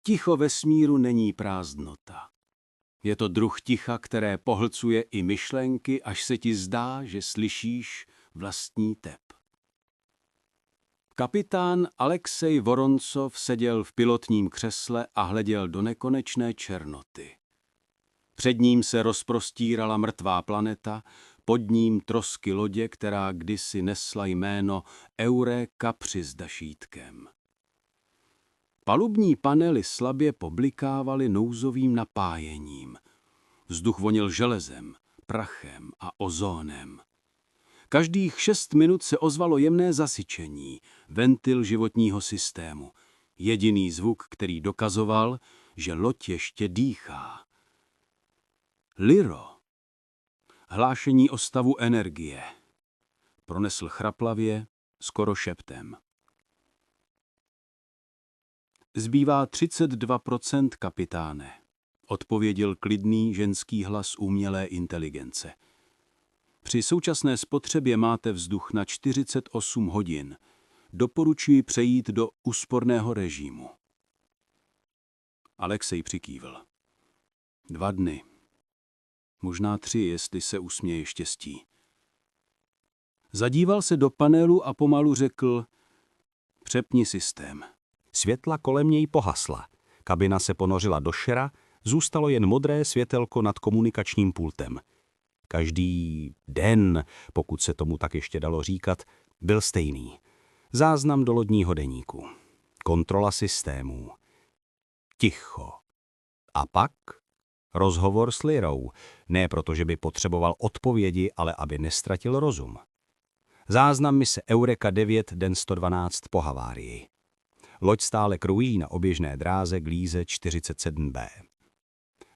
Ticho vesmíru není prázdnota. Je to druh ticha, které pohlcuje i myšlenky, až se ti zdá, že slyšíš vlastní tep. Kapitán Alexej Voroncov seděl v pilotním křesle a hleděl do nekonečné černoty. Před ním se rozprostírala mrtvá planeta, pod ním trosky lodě, která kdysi nesla jméno Eureka při dašítkem. Palubní panely slabě poblikávaly nouzovým napájením. Vzduch vonil železem, prachem a ozónem. Každých 6 minut se ozvalo jemné zasyčení, ventil životního systému. Jediný zvuk, který dokazoval, že loď ještě dýchá. Liro. Hlášení o stavu energie. Pronesl chraplavě, skoro šeptem. Zbývá 32%, kapitáne, odpověděl klidný ženský hlas umělé inteligence. Při současné spotřebě máte vzduch na 48 hodin. Doporučuji přejít do úsporného režimu. Alexej přikývl. 2 dny. Možná 3, jestli se usměje štěstí. Zadíval se do panelu a pomalu řekl: přepni systém. Světla kolem něj pohasla. Kabina se ponořila do šera, zůstalo jen modré světelko nad komunikačním pultem. Každý den, pokud se tomu tak ještě dalo říkat, byl stejný. Záznam do lodního deníku. Kontrola systémů. Ticho. A pak rozhovor s Lirou. Ne proto, že by potřeboval odpovědi, ale aby nestratil rozum. Záznam mise Eureka 9, den 112 po havárii. Loď stále krouží na oběžné dráze Gliese 47b.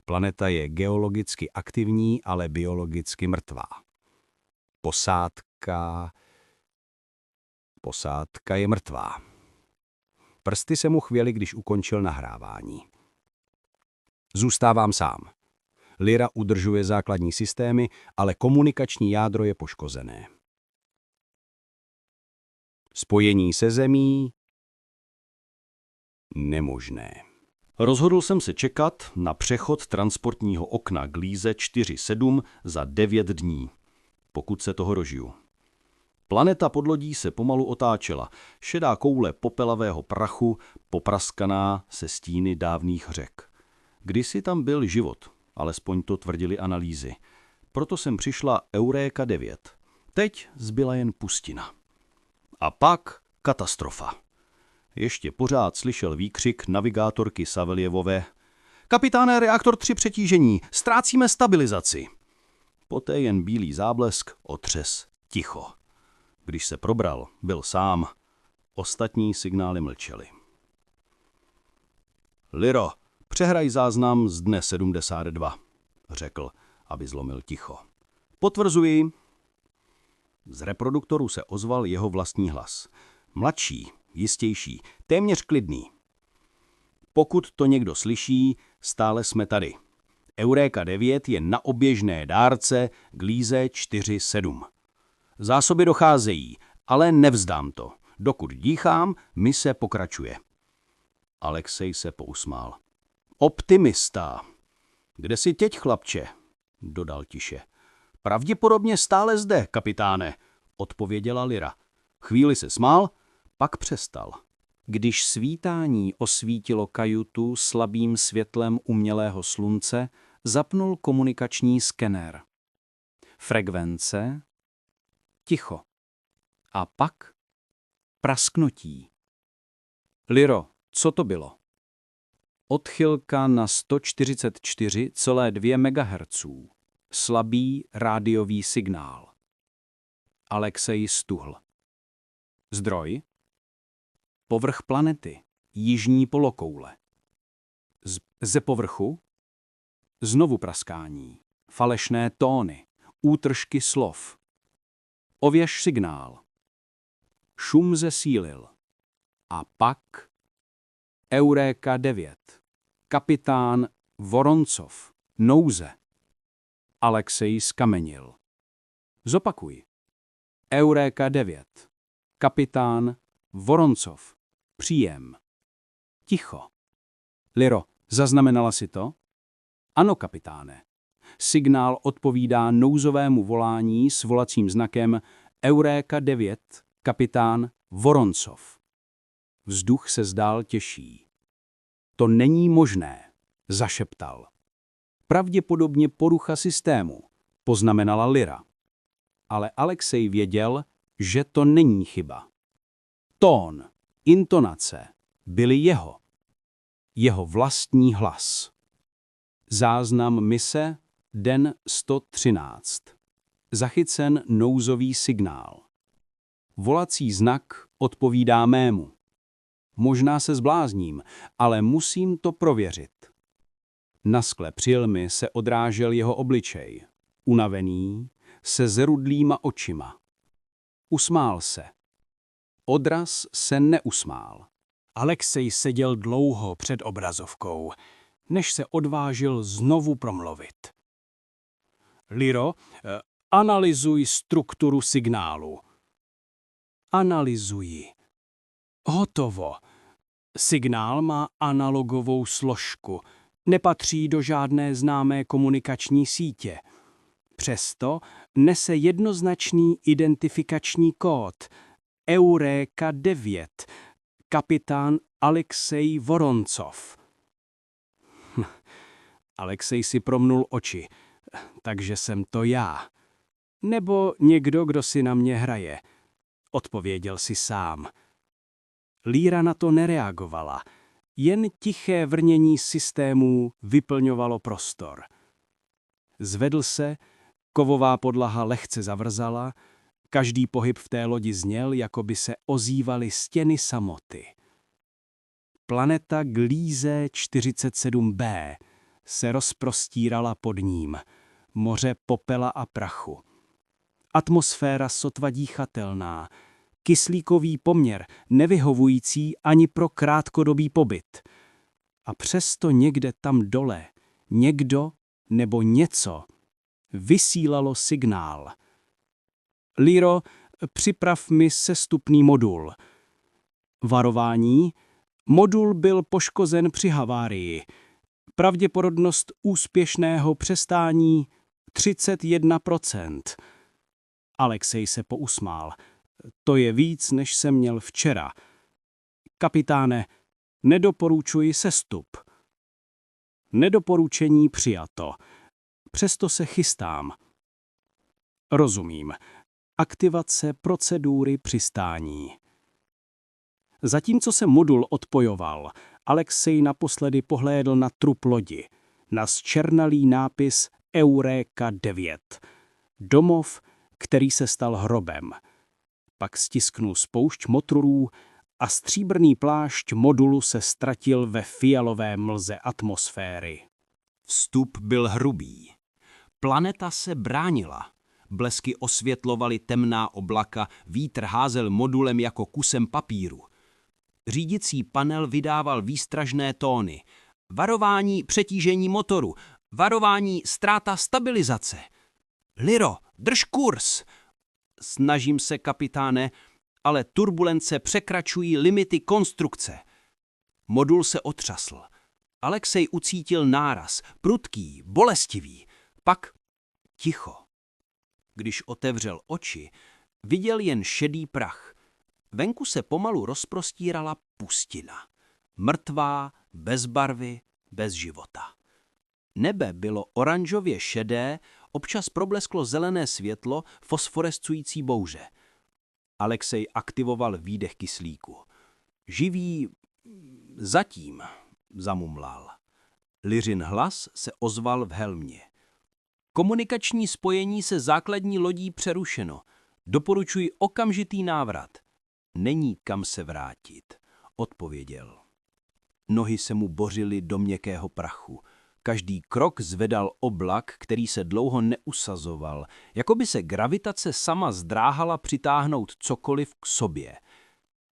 Planeta je geologicky aktivní, ale biologicky mrtvá. Posádka je mrtvá. Prsty se mu chvěly, když ukončil nahrávání. Zůstávám sám. Lira udržuje základní systémy, ale komunikační jádro je poškozené. Spojení se Zemí nemožné. Rozhodl jsem se čekat na přechod transportního okna Gliese 47 za 9 dní, pokud se toho dožiju. Planeta pod lodí se pomalu otáčela, šedá koule popelavého prachu, popraskaná se stíny dávných řek. Kdysi tam byl život, alespoň to tvrdili analýzy. Proto sem přišla Eureka 9. Teď zbyla jen pustina. A pak katastrofa. Ještě pořád slyšel výkřik navigátorky Savelyevové. Kapitáne, reaktor 3 přetížení, ztrácíme stabilizaci. Poté jen bílý záblesk, otřes, ticho. Když se probral, byl sám. Ostatní signály mlčely. Liro, přehraj záznam z dne 72, řekl, aby zlomil ticho. Potvrzuji. Z reproduktoru se ozval jeho vlastní hlas. Mladší, jistější, téměř klidný. Pokud to někdo slyší, stále jsme tady. Eureka 9 je na oběžné dárce Gliese 47. Zásoby docházejí, ale nevzdám to. Dokud dýchám, mise pokračuje. Alexej se pousmál. Optimista. Kde jsi teď, chlapče? Dodal tiše. Pravděpodobně stále zde, kapitáne, odpověděla Lira. Chvíli se smál, pak přestal. Když svítání osvítilo kajutu slabým světlem umělého slunce, zapnul komunikační skener. Frekvence, ticho. A pak prasknutí. Liro, co to bylo? Odchylka na 144,2 MHz. Slabý rádiový signál. Alexej stuhl. Zdroj? Povrch planety, jižní polokoule. Ze povrchu? Znovu praskání, falešné tóny, útržky slov. Ověž signál. Šum zesílil. A pak Eureka 9. Kapitán Voroncov. Nouze. Alexej skamenil. Zopakuj. Eureka 9. Kapitán Voroncov. Příjem. Ticho. Liro, zaznamenala si to? Ano, kapitáne. Signál odpovídá nouzovému volání s volacím znakem Euréka 9, kapitán Voroncov. Vzduch se zdál těžší. To není možné, zašeptal. Pravděpodobně porucha systému, poznamenala Lyra. Ale Alexej věděl, že to není chyba. Tón, intonace byly jeho. Jeho vlastní hlas. Záznam mise, den 113. Zachycen nouzový signál. Volací znak odpovídá mému. Možná se zblázním, ale musím to prověřit. Na skle přilmy se odrážel jeho obličej, unavený, se zrudlýma očima. Usmál se. Odraz se neusmál. Alexej seděl dlouho před obrazovkou, než se odvážil znovu promluvit. Lyro, analyzuj strukturu signálu. Analyzuji. Hotovo. Signál má analogovou složku. Nepatří do žádné známé komunikační sítě. Přesto nese jednoznačný identifikační kód Euréka 9, kapitán Alexej Voroncov. Alexej si promnul oči. Takže jsem to já. Nebo někdo, kdo si na mě hraje. Odpověděl si sám. Líra na to nereagovala. Jen tiché vrnění systémů vyplňovalo prostor. Zvedl se, kovová podlaha lehce zavrzala, každý pohyb v té lodi zněl, jako by se ozývaly stěny samoty. Planeta Gliese 47b se rozprostírala pod ním, moře popela a prachu. Atmosféra sotva dýchatelná, kyslíkový poměr nevyhovující ani pro krátkodobý pobyt. A přesto někde tam dole, někdo nebo něco vysílalo signál. Lyro, připrav mi sestupný modul. Varování. Modul byl poškozen při havárii. Pravděpodobnost úspěšného přestání 31%. Alexej se pousmál. To je víc, než jsem měl včera. Kapitáne, nedoporučuji sestup. Nedoporučení přijato. Přesto se chystám. Rozumím. Aktivace procedury přistání. Zatímco se modul odpojoval, Alexej naposledy pohlédl na trup lodi, na zčernalý nápis Euréka 9. Domov, který se stal hrobem. Pak stisknul spoušť motorů a stříbrný plášť modulu se ztratil ve fialové mlze atmosféry. Vstup byl hrubý. Planeta se bránila. Blesky osvětlovaly temná oblaka, vítr házel modulem jako kusem papíru. Řídicí panel vydával výstražné tóny. Varování přetížení motoru. Varování ztráta stabilizace. Lyro, drž kurz! Snažím se, kapitáne, ale turbulence překračují limity konstrukce. Modul se otřasl. Alexej ucítil náraz, prudký, bolestivý. Pak ticho. Když otevřel oči, viděl jen šedý prach. Venku se pomalu rozprostírala pustina. Mrtvá, bez barvy, bez života. Nebe bylo oranžově šedé, občas problesklo zelené světlo fosforescující bouře. Alexej aktivoval výdech kyslíku. Živý zatím, zamumlal. Lyřin hlas se ozval v helmě. Komunikační spojení se základní lodí přerušeno. Doporučuji okamžitý návrat. Není kam se vrátit, odpověděl. Nohy se mu bořily do měkkého prachu. Každý krok zvedal oblak, který se dlouho neusazoval, jako by se gravitace sama zdráhala přitáhnout cokoliv k sobě.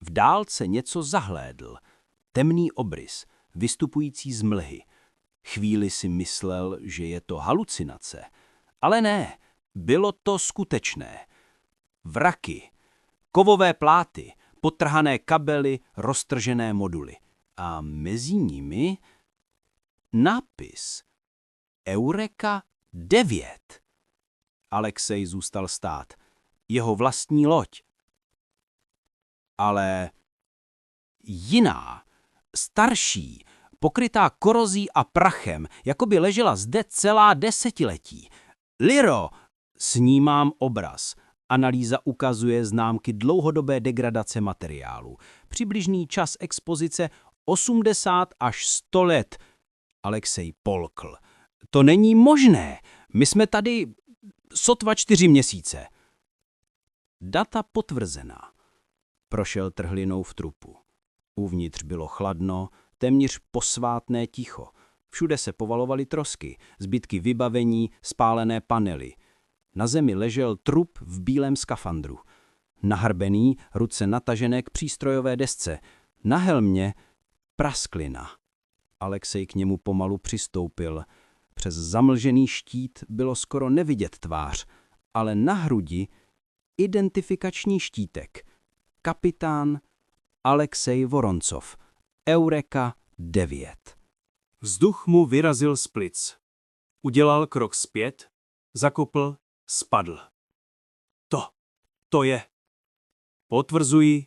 V dálce něco zahlédl. Temný obrys, vystupující z mlhy. Chvíli si myslel, že je to halucinace. Ale ne, bylo to skutečné. Vraky, kovové pláty, podtrhané kabely, roztržené moduly. A mezi nimi nápis Eureka 9. Alexej zůstal stát. Jeho vlastní loď. Ale jiná, starší, pokrytá korozí a prachem, jako by ležela zde celá desetiletí. Liro, snímám obraz. Analýza ukazuje známky dlouhodobé degradace materiálu. Přibližný čas expozice 80 až 100 let. Alexej polkl. To není možné. My jsme tady sotva 4 měsíce. Data potvrzená. Prošel trhlinou v trupu. Uvnitř bylo chladno, téměř posvátné ticho. Všude se povalovaly trosky, zbytky vybavení, spálené panely. Na zemi ležel trup v bílém skafandru. Nahrbený, ruce natažené k přístrojové desce. Na helmě prasklina. Alexej k němu pomalu přistoupil. Přes zamlžený štít bylo skoro nevidět tvář, ale na hrudi identifikační štítek. Kapitán Alexej Voroncov. Eureka 9. Vzduch mu vyrazil z plic. Udělal krok zpět, zakopl, spadl. To je. Potvrzuji,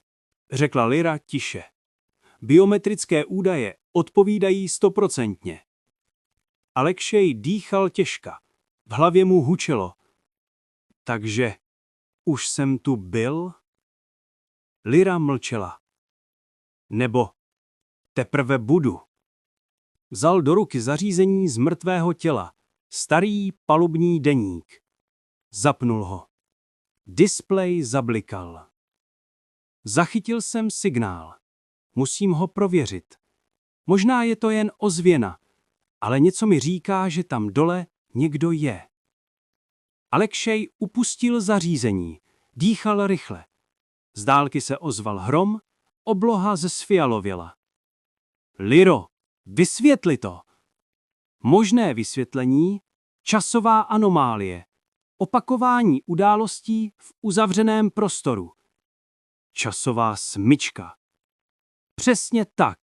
řekla Lyra tiše. Biometrické údaje odpovídají 100%. Alexej dýchal těžka. V hlavě mu hučelo. Takže už jsem tu byl? Lyra mlčela. Nebo teprve budu. Vzal do ruky zařízení z mrtvého těla. Starý palubní deník. Zapnul ho. Displej zablikal. Zachytil jsem signál. Musím ho prověřit. Možná je to jen ozvěna, ale něco mi říká, že tam dole někdo je. Alexej upustil zařízení. Dýchal rychle. Z dálky se ozval hrom, obloha zesfialověla. Lyro, vysvětli to. Možné vysvětlení, časová anomálie, opakování událostí v uzavřeném prostoru. Časová smyčka. Přesně tak.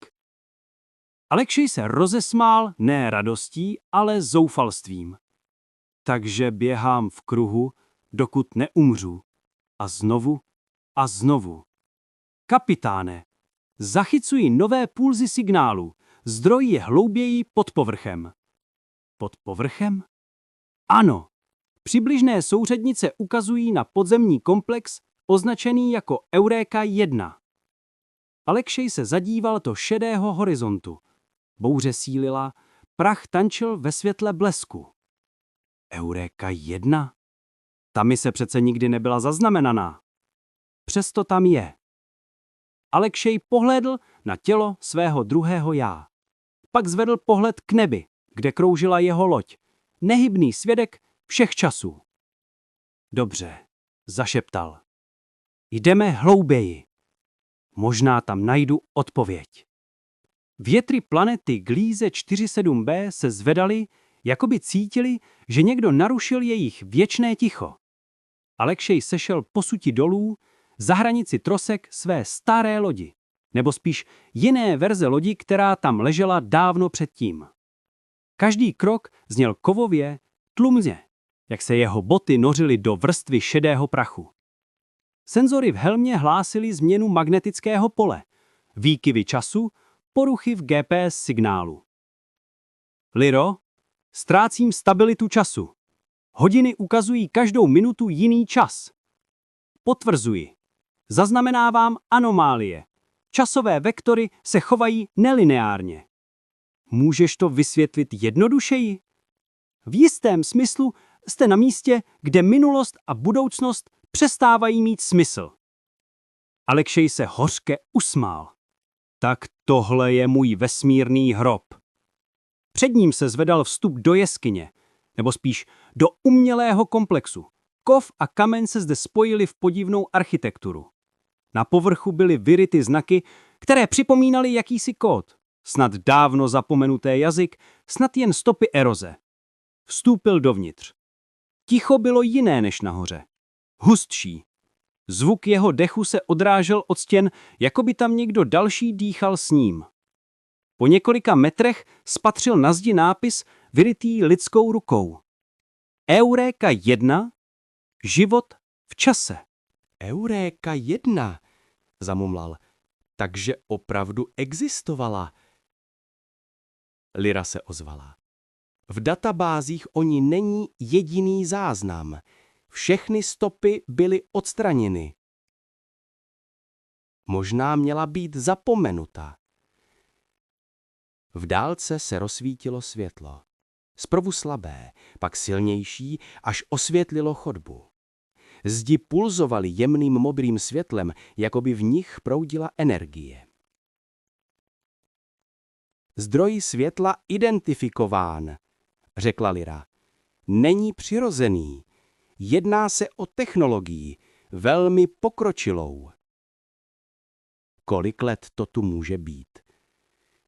Alexej se rozesmál ne radostí, ale zoufalstvím. Takže běhám v kruhu, dokud neumřu. A znovu a znovu. Kapitáne, zachycuji nové pulzy signálu. Zdroj je hlouběji pod povrchem. Pod povrchem? Ano. Přibližné souřadnice ukazují na podzemní komplex označený jako Eureka 1. Alexej se zadíval do šedého horizontu. Bouře sílila, prach tančil ve světle blesku. Eureka 1? Ta mise přece nikdy nebyla zaznamenaná. Přesto tam je. Alexej pohlédl na tělo svého druhého já. Pak zvedl pohled k nebi, kde kroužila jeho loď. Nehybný svědek všech časů. Dobře, zašeptal. Jdeme hlouběji. Možná tam najdu odpověď. Větry planety Gliese 47b se zvedaly, jako by cítili, že někdo narušil jejich věčné ticho. Alexej sešel posuti dolů za hranici trosek své staré lodi, nebo spíš jiné verze lodi, která tam ležela dávno předtím. Každý krok zněl kovově, tlumně, jak se jeho boty nořily do vrstvy šedého prachu. Senzory v helmě hlásily změnu magnetického pole, výkyvy času, poruchy v GPS signálu. Lyro, ztrácím stabilitu času. Hodiny ukazují každou minutu jiný čas. Potvrzuji. Zaznamenávám anomálie. Časové vektory se chovají nelineárně. Můžeš to vysvětlit jednodušeji? V jistém smyslu jste na místě, kde minulost a budoucnost přestávají mít smysl. Alexej se hořke usmál. Tak tohle je můj vesmírný hrob. Před ním se zvedal vstup do jeskyně, nebo spíš do umělého komplexu. Kov a kamen se zde spojili v podivnou architekturu. Na povrchu byly vyryty znaky, které připomínaly jakýsi kód. Snad dávno zapomenuté jazyk, snad jen stopy eroze. Vstoupil dovnitř. Ticho bylo jiné než nahoře. Hustší. Zvuk jeho dechu se odrážel od stěn, jako by tam někdo další dýchal s ním. Po několika metrech spatřil na zdi nápis vyrytý lidskou rukou. Euréka 1. Život v čase. Euréka 1, zamumlal. Takže opravdu existovala. Lyra se ozvala. V databázích o ní není jediný záznam. Všechny stopy byly odstraněny. Možná měla být zapomenuta. V dálce se rozsvítilo světlo. Zprvu slabé, pak silnější, až osvětlilo chodbu. Zdi pulzovaly jemným modrým světlem, jako by v nich proudila energie. Zdroj světla identifikován, řekla Lyra. Není přirozený. Jedná se o technologii, velmi pokročilou. Kolik let to tu může být?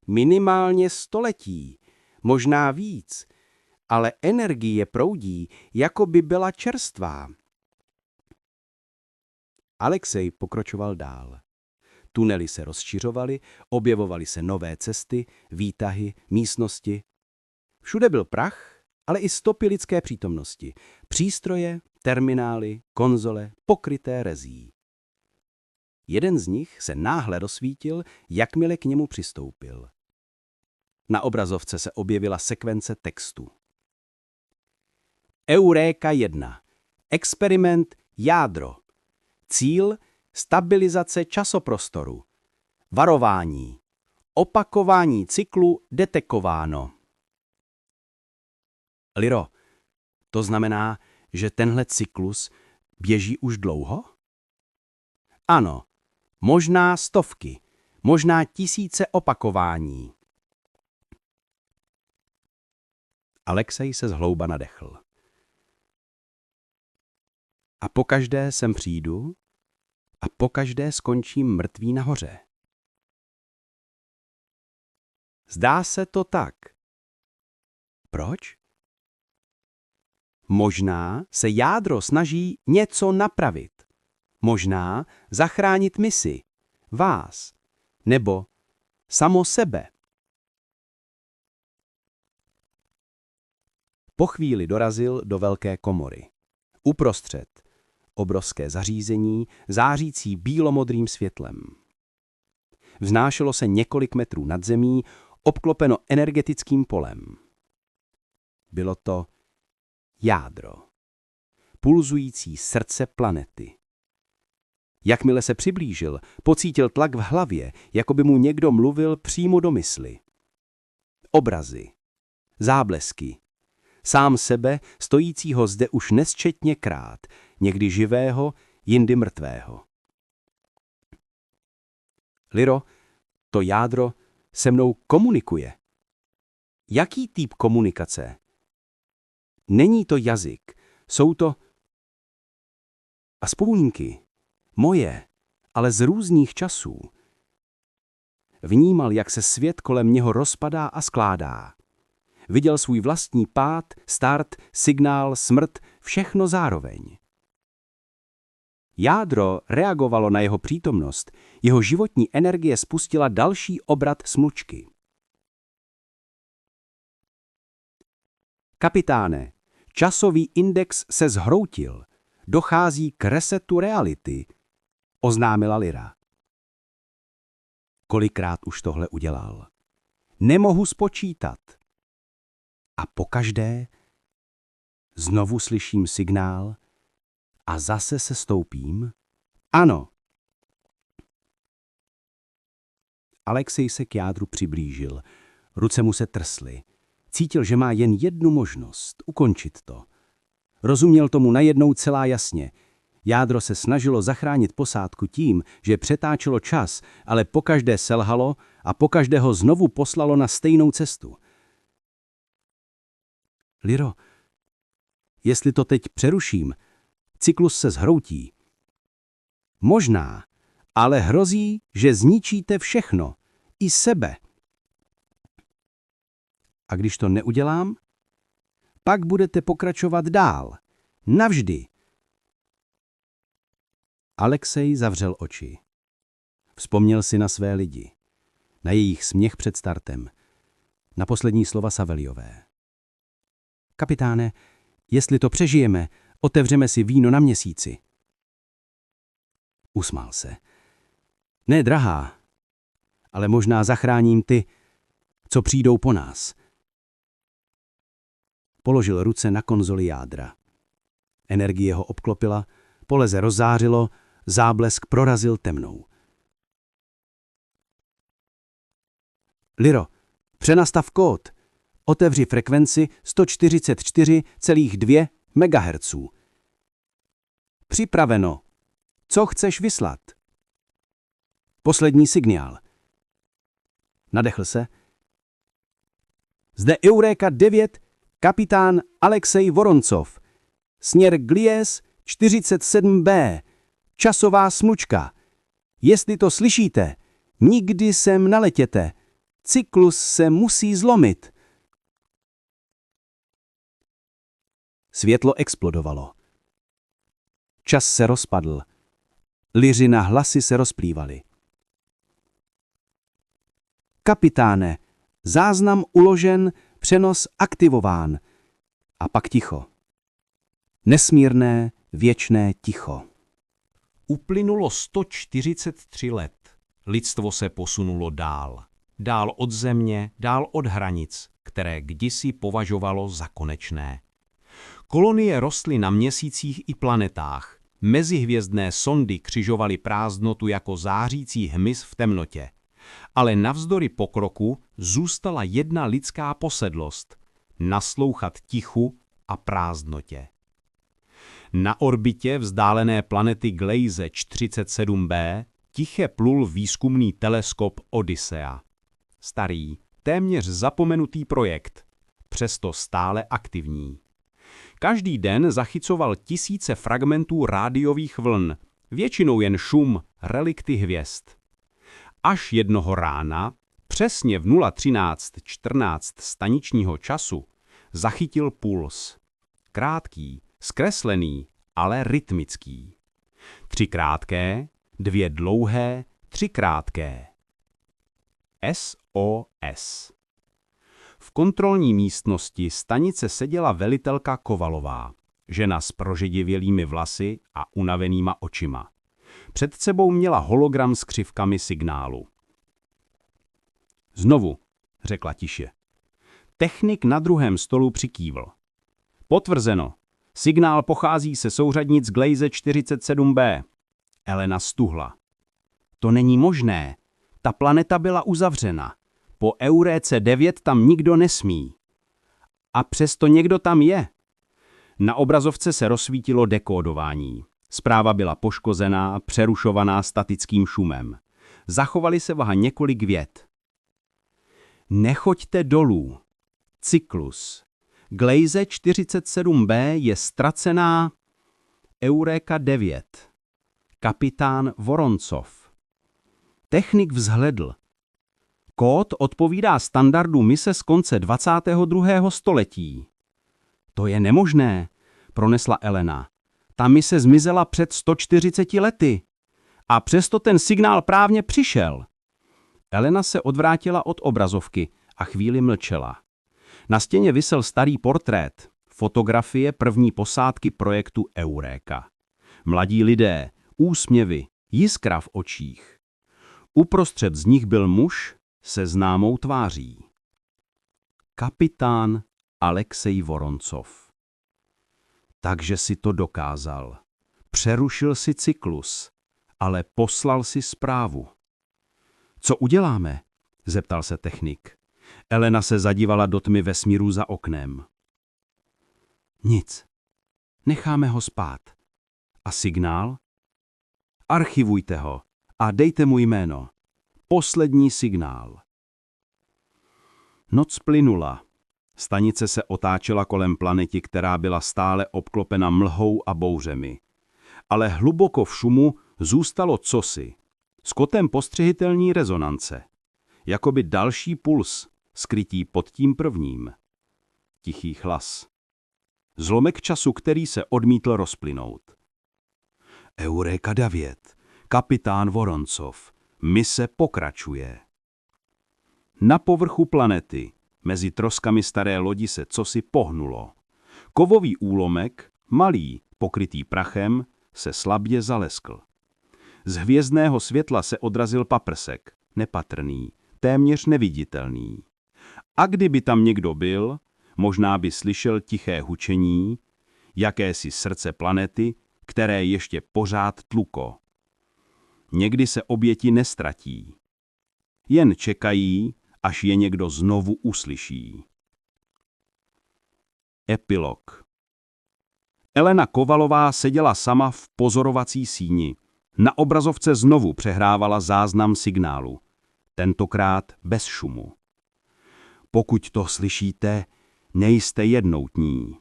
Minimálně 100 letí, možná víc, ale energie proudí, jako by byla čerstvá. Alexej pokročoval dál. Tunely se rozšiřovaly, objevovaly se nové cesty, výtahy, místnosti. Všude byl prach, ale i stopy lidské přítomnosti. Přístroje, terminály, konzole, pokryté rezí. Jeden z nich se náhle rozsvítil, jakmile k němu přistoupil. Na obrazovce se objevila sekvence textu. Euréka 1. Experiment jádro. Cíl stabilizace časoprostoru. Varování. Opakování cyklu detekováno. Lyro, to znamená, že tenhle cyklus běží už dlouho? Ano, možná stovky, možná tisíce opakování. Alexej se zhlouba nadechl. A pokaždé sem přijdu a pokaždé skončím mrtvý nahoře. Zdá se to tak. Proč? Možná se jádro snaží něco napravit. Možná zachránit misi, vás, nebo samo sebe. Po chvíli dorazil do velké komory. Uprostřed obrovské zařízení, zářící bílomodrým světlem. Vznášelo se několik metrů nad zemí, obklopeno energetickým polem. Bylo to jádro, pulzující srdce planety. Jakmile se přiblížil, pocítil tlak v hlavě, jako by mu někdo mluvil přímo do mysli. Obrazy, záblesky, sám sebe, stojícího zde už nesčetněkrát, někdy živého, jindy mrtvého. Lyro, to jádro se mnou komunikuje. Jaký typ komunikace? Není to jazyk, jsou to a vzpomínky, moje, ale z různých časů. Vnímal, jak se svět kolem něho rozpadá a skládá. Viděl svůj vlastní pád, start, signál, smrt, všechno zároveň. Jádro reagovalo na jeho přítomnost, jeho životní energie spustila další obrat smlučky. Kapitáne, časový index se zhroutil. Dochází k resetu reality, oznámila Lyra. Kolikrát už tohle udělal? Nemohu spočítat. A pokaždé znovu slyším signál a zase se stoupím? Ano. Alexej se k jádru přiblížil. Ruce mu se trsly. Cítil, že má jen jednu možnost, ukončit to. Rozuměl tomu najednou celá jasně. Jádro se snažilo zachránit posádku tím, že přetáčelo čas, ale pokaždé selhalo a pokaždé ho znovu poslalo na stejnou cestu. Lyro, jestli to teď přeruším, cyklus se zhroutí. Možná, ale hrozí, že zničíte všechno, i sebe. A když to neudělám, pak budete pokračovat dál. Navždy. Alexej zavřel oči. Vzpomněl si na své lidi. na jejich směch před startem, na poslední slova Saveliové. Kapitáne, jestli to přežijeme, otevřeme si víno na měsíci. Usmál se. Ne, drahá, ale možná zachráním ty, co přijdou po nás. Položil ruce na konzoli jádra. Energie ho obklopila, poleze rozzářilo, záblesk prorazil temnou. Liro, přenastav kód. Otevři frekvenci 144,2 MHz. Připraveno. Co chceš vyslat? Poslední signál. Nadechl se. Zde Eureka 9, kapitán Alexej Voroncov. Směr Glies 47B. Časová smlučka. Jestli to slyšíte, nikdy sem naletěte. Cyklus se musí zlomit. Světlo explodovalo. Čas se rozpadl. Liřina hlasy se rozplývaly. Kapitáne, záznam uložen, přenos aktivován. A pak ticho. Nesmírné, věčné ticho. Uplynulo 143 let. Lidstvo se posunulo dál. Dál od země, dál od hranic, které kdysi považovalo za konečné. Kolonie rostly na měsících i planetách. Mezihvězdné sondy křižovaly prázdnotu jako zářící hmyz v temnotě. Ale navzdory pokroku zůstala jedna lidská posedlost – naslouchat tichu a prázdnotě. Na orbitě vzdálené planety Gliese 47b tiše plul výzkumný teleskop Odyssea. Starý, téměř zapomenutý projekt, přesto stále aktivní. Každý den zachycoval tisíce fragmentů rádiových vln, většinou jen šum, relikty hvězd. Až jednoho rána, přesně v 0:13:14 staničního času, zachytil puls. Krátký, zkreslený, ale rytmický. 3 krátké, 2 dlouhé, 3 krátké. SOS. V kontrolní místnosti stanice seděla velitelka Kovalová, žena s prožedivělými vlasy a unavenýma očima. Před sebou měla hologram s křivkami signálu. Znovu, řekla tiše. Technik na druhém stolu přikývl. Potvrzeno. Signál pochází se souřadnic Gliese 47b. Elena stuhla. To není možné. Ta planeta byla uzavřena. Po Euréce 9 tam nikdo nesmí. A přesto někdo tam je. Na obrazovce se rozsvítilo dekódování. Zpráva byla poškozená, přerušovaná statickým šumem. Zachovaly se vaha několik vět. Nechoďte dolů. Cyklus. Gliese 47b je ztracená. Eureka 9. Kapitán Voroncov. Technik vzhledl. Kód odpovídá standardu mise z konce 22. století. To je nemožné, pronesla Elena. Ta mise zmizela před 140 lety. A přesto ten signál právně přišel. Elena se odvrátila od obrazovky a chvíli mlčela. Na stěně visel starý portrét, fotografie první posádky projektu Eureka. Mladí lidé, úsměvy, jiskra v očích. Uprostřed z nich byl muž se známou tváří. Kapitán Alexej Voroncov. Takže si to dokázal. Přerušil si cyklus, ale poslal si zprávu. Co uděláme? Zeptal se technik. Elena se zadívala do tmy vesmíru za oknem. Nic. Necháme ho spát. A signál? Archivujte ho a dejte mu jméno. Poslední signál. Noc plynula. Stanice se otáčela kolem planety, která byla stále obklopena mlhou a bouřemi. Ale hluboko v šumu zůstalo cosi. S kotem postřehitelní rezonance. Jakoby další puls, skrytý pod tím prvním. Tichý chlas. Zlomek času, který se odmítl rozplynout. Eureka 9. Kapitán Voroncov. Mise pokračuje. Na povrchu planety, mezi troskami staré lodi se cosi pohnulo. Kovový úlomek, malý, pokrytý prachem, se slabě zaleskl. Z hvězdného světla se odrazil paprsek, nepatrný, téměř neviditelný. A kdyby tam někdo byl, možná by slyšel tiché hučení, jakési srdce planety, které ještě pořád tluko. Někdy se oběti nestratí. Jen čekají, až je někdo znovu uslyší. Epilog. Elena Kovalová seděla sama v pozorovací síni. Na obrazovce znovu přehrávala záznam signálu. Tentokrát bez šumu. Pokud to slyšíte, nejste jednotní.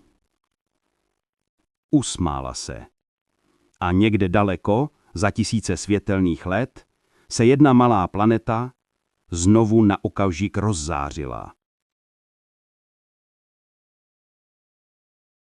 Usmála se. A někde daleko, za tisíce světelných let, se jedna malá planeta znovu na okamžik rozzářila.